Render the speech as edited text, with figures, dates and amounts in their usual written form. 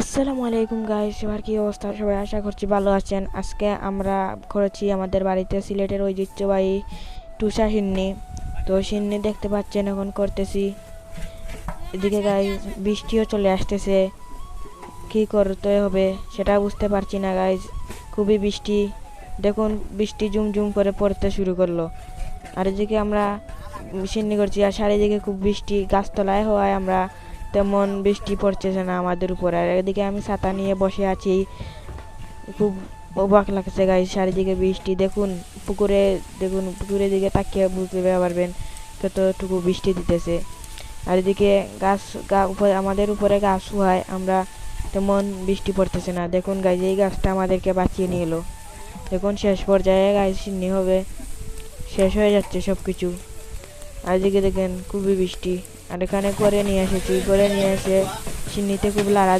আসসালামু আলাইকুম গাইস, সবার কি অবস্থা? সবাই আশা করছি ভালো আছেন। আজকে আমরা করেছি আমাদের বাড়িতে সিলেটের ঐতিহ্যবাহী টুসা সিন্নি। তো সিন্নি দেখতে পাচ্ছেন এখন করতেছি। এদিকে গাইস বৃষ্টিও চলে আসতেছে, কি করতে হবে সেটা বুঝতে পারছি না গাইস। খুবই বৃষ্টি, দেখুন বৃষ্টি ঝুমঝুম করে পড়তে শুরু করলো। আর এদিকে আমরা সিন্নি করছি, আর চারিদিকে খুব বৃষ্টি, গাছতলায় হওয়ায় আমরা তেমন বৃষ্টি পড়তেছে না আমাদের উপর। আর এদিকে আমি ছাতা নিয়ে বসে আছি, খুব অবাক লাগছে গাইস। চারিদিকে বৃষ্টি, দেখুন পুকুরে, দেখুন পুকুরের দিকে তাকিয়ে বুঝতে পারবেন কতটুকু বৃষ্টি দিতেছে। আর এদিকে গাছ আমাদের উপরে গাছ হওয়ায় আমরা তেমন বৃষ্টি পড়তেছে না। দেখুন গাইস, এই গাছটা আমাদেরকে বাঁচিয়ে নিয়ে এলো। দেখুন শেষ পর্যায়ে গাইস সিন্নি হবে, শেষ হয়ে যাচ্ছে সব কিছু। আর এদিকে দেখেন খুবই বৃষ্টি। আর এখানে করে নিয়ে এসেছি, করে নিয়ে এসে সিন্নিতে খুব লাড়া